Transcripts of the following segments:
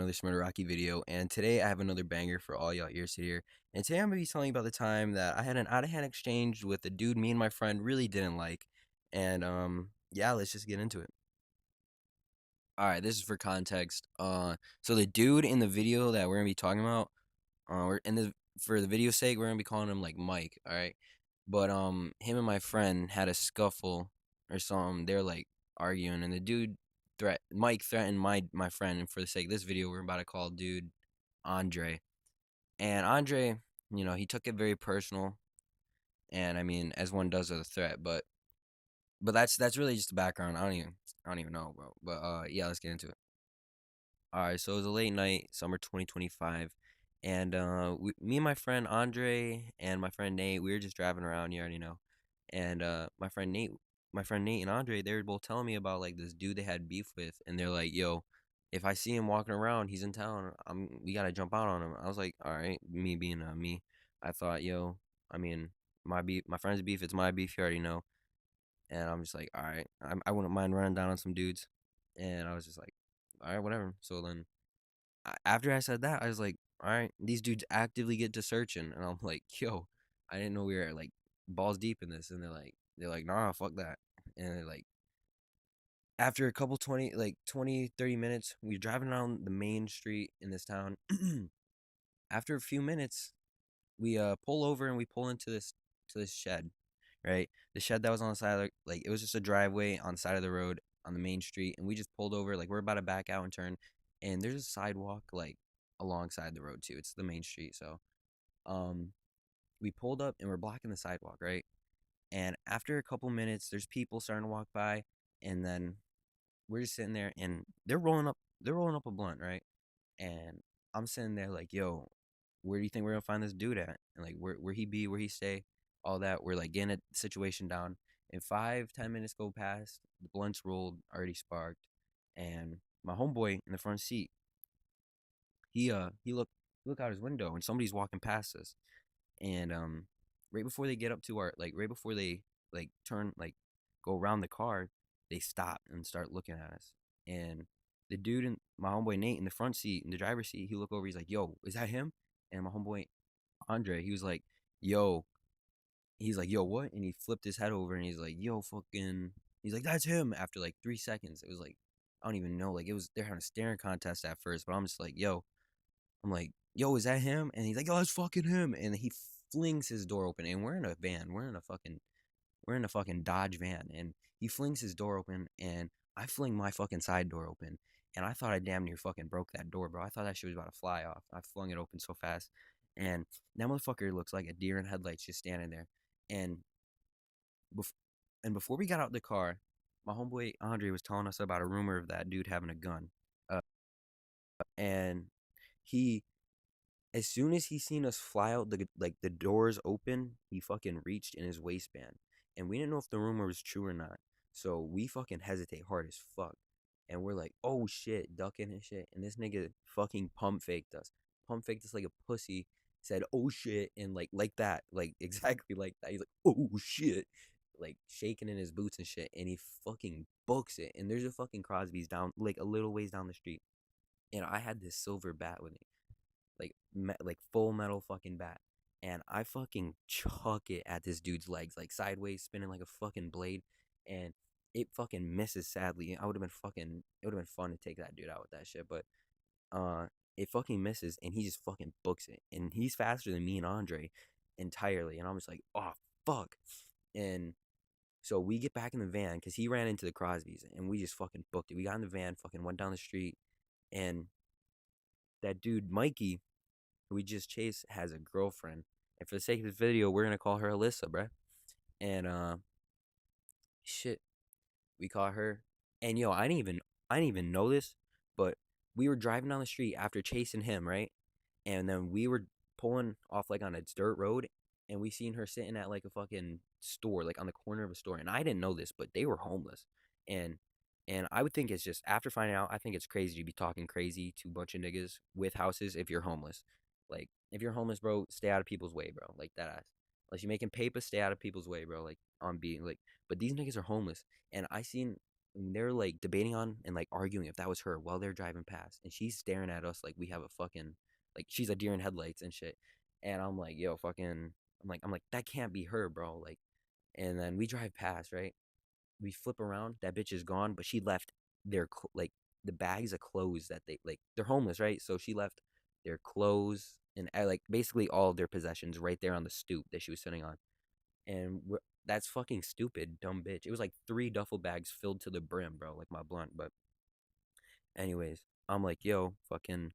another Smarter Rocky video, and today I have another banger for all y'all ears to hear. And today I'm gonna be telling you about the time that I had an out-of-hand exchange with a dude me and my friend really didn't like. And yeah, let's just get into it. All right, this is for context. So the dude in the video that we're gonna be talking about, we're in the for the video's sake, we're gonna be calling him like Mike. All right, but him and my friend had a scuffle or something. They're like arguing, and the dude Mike threatened my friend. And for the sake of this video, we're about to call dude Andre. And Andre, he took it very personal. And I mean, as one does with a threat, but that's really just the background. I don't even know, bro. But yeah, let's get into it. All right, so it was a late night, summer 2025, and me and my friend Andre and my friend Nate, we were just driving around. You already know, and my friend Nate and Andre, they were both telling me about like this dude they had beef with, and they're like, "Yo, if I see him walking around, he's in town. We gotta jump out on him." I was like, "All right," me being me, I thought, "Yo, I mean, my beef, my friend's beef, it's my beef. You already know." And I'm just like, "All right, I wouldn't mind running down on some dudes," and I was just like, "All right, whatever." So then after I said that, I was like, all right, these dudes actively get to searching, and I'm like, yo, I didn't know we were like balls deep in this, and they're like, nah, fuck that, and they're like, after a couple 20 30 minutes, we're driving down the main street in this town. After a few minutes, we pull over and we pull into this shed, right? The shed that was on the side of like it was just a driveway on the side of the road on the main street, and we just pulled over like we're about to back out and turn, and there's a sidewalk like alongside the road too. It's the main street, so um we pulled up and we're blocking the sidewalk, right? And after a couple minutes, there's people starting to walk by, and then we're just sitting there, and they're rolling up a blunt, right? And I'm sitting there like, yo, where do you think we're gonna find this dude at? And like where he be, where he stay, all that. We're like getting a situation down. And 5 10 minutes go past, the blunts rolled, already sparked, and my homeboy in the front seat, he look out his window and somebody's walking past us. And right before they get up to our like right before they like turn like go around the car, they stop and start looking at us. And the dude in my homeboy Nate in the front seat, in the driver's seat, he look over, he's like, yo, is that him? And my homeboy Andre, he was like, yo, he's like, yo, what? And he flipped his head over and he's like, yo, fucking, he's like, that's him. After like 3 seconds, it was like, I don't even know, like it was, they're having a staring contest at first, but I'm just like, yo, I'm like, yo, is that him? And he's like, yo, that's fucking him. And he flings his door open, and we're in a van, we're in a fucking Dodge van, and he flings his door open, and I fling my fucking side door open, and I thought I damn near fucking broke that door, bro. I thought that shit was about to fly off. I flung it open so fast, and that motherfucker looks like a deer in headlights just standing there. And bef- and before we got out the car, my homeboy Andre was telling us about a rumor of that dude having a gun, uh, and he as soon as he seen us fly out the doors open, he fucking reached in his waistband. And we didn't know if the rumor was true or not. So we fucking hesitate hard as fuck. And we're like, oh shit, ducking and shit. And this nigga fucking pump faked us. Pump faked us like a pussy. Said, oh shit, and like that. Like exactly like that. He's like, oh shit. Like shaking in his boots and shit. And he fucking books it. And there's a fucking Crosby's down like a little ways down the street. And I had this silver bat with me, like full metal fucking bat, and I fucking chuck it at this dude's legs, like sideways, spinning like a fucking blade, and it fucking misses. Sadly, I would have been fucking. It would have been fun to take that dude out with that shit, but uh, it fucking misses, and he just fucking books it, and he's faster than me and Andre entirely, and I'm just like, oh fuck, and. So we get back in the van because he ran into the Crosbys and we just fucking booked it. We got in the van, fucking went down the street, and that dude Mikey who we just chased has a girlfriend. And for the sake of this video, we're gonna call her Alyssa, bruh. And shit, we call her. And yo, I didn't even know this, but we were driving down the street after chasing him, right? And then we were pulling off like on a dirt road, and we seen her sitting at like a fucking store, like on the corner of a store. And I didn't know this, but they were homeless. And and I would think it's just after finding out, I think it's crazy to be talking crazy to a bunch of niggas with houses if you're homeless. Like if you're homeless, bro, stay out of people's way, bro. Like that ass. Unless you're making paper, stay out of people's way, bro. Like on being like, but these niggas are homeless, and I seen And they're like debating on and like arguing if that was her while they're driving past, and she's staring at us like we have a fucking like she's a deer in headlights and shit. And I'm like, yo, fucking, I'm like that can't be her, bro. Like, and then we drive past, right? We flip around, that bitch is gone, but she left their like the bags of clothes that they like. They're homeless, right? So she left their clothes and like basically all of their possessions right there on the stoop that she was sitting on. And that's fucking stupid, dumb bitch. It was like 3 duffel bags filled to the brim, bro, like my blunt. But anyways, I'm like, yo, fucking,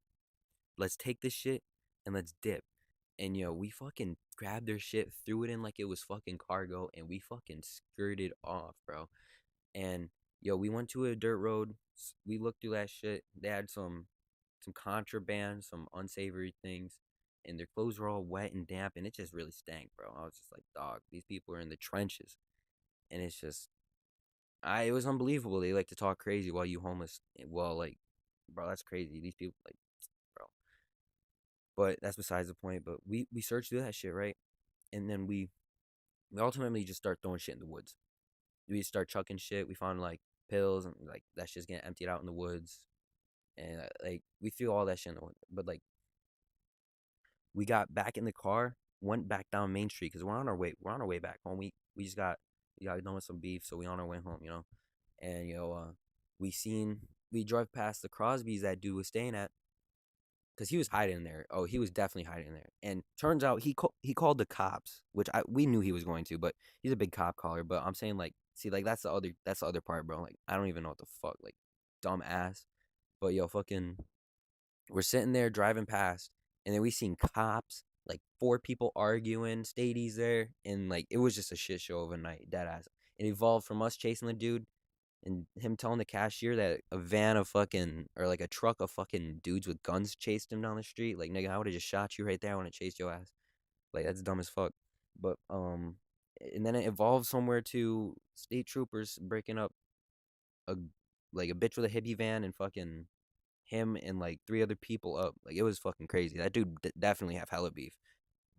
let's take this shit and let's dip. And yo, we fucking grabbed their shit, threw it in like it was fucking cargo, and we fucking skirted off, bro. And yo, we went to a dirt road. We looked through that shit. They had some contraband, some unsavory things, and their clothes were all wet and damp, and it just really stank, bro. I was just like, dog, these people are in the trenches, and it's just, it was unbelievable. They like to talk crazy while you homeless. Well, like, bro, that's crazy. These people, like, bro. But that's besides the point. But we searched through that shit, right? And then we ultimately just start throwing shit in the woods. We start chucking shit. We found like pills and like that shit's getting emptied out in the woods, and like we threw all that shit in the woods. But like we got back in the car, went back down Main Street because we're on our way. We're on our way back home. We just got done with some beef, so we on our way home, you know. And we seen we drove past the Crosby's that dude was staying at because he was hiding there. Oh, he was definitely hiding there. And turns out he called the cops, which we knew he was going to, but he's a big cop caller. But I'm saying like, see, like that's the other part, bro. Like I don't even know what the fuck, like dumb ass. But yo, fucking, we're sitting there driving past, and then we seen cops, like 4 people arguing, stadies there, and like it was just a shit show of a night, dead ass. It evolved from us chasing the dude and him telling the cashier that a van of fucking or like a truck of fucking dudes with guns chased him down the street. Like nigga, I would have just shot you right there when it chased your ass. Like that's dumb as fuck. But and then it evolved somewhere to state troopers breaking up a like a bitch with a hippie van and fucking him and like 3 other people up. Like it was fucking crazy. That dude definitely have hella beef.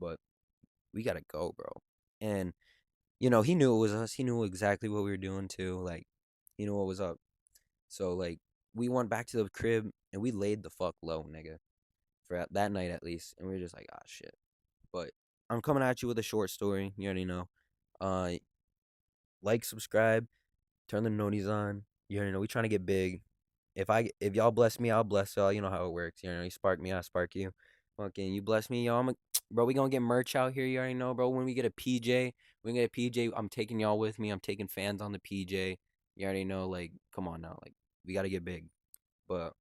But we gotta go, bro. And he knew it was us. He knew exactly what we were doing too. Like he knew what was up. So like we went back to the crib and we laid the fuck low, nigga, for that night at least. And we were just like, ah, shit. But I'm coming at you with a short story. You already know. Uh, like, subscribe, turn the noties on. You already know we trying to get big. If y'all bless me, I'll bless y'all. You know how it works. You spark me, I spark you. Fucking, you bless me, y'all. Bro, we gonna get merch out here. You already know, bro. When we get a PJ, I'm taking y'all with me. I'm taking fans on the PJ. You already know. Like, come on now. Like, we gotta get big. But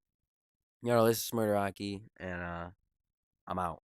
this is Smurderaki, and I'm out.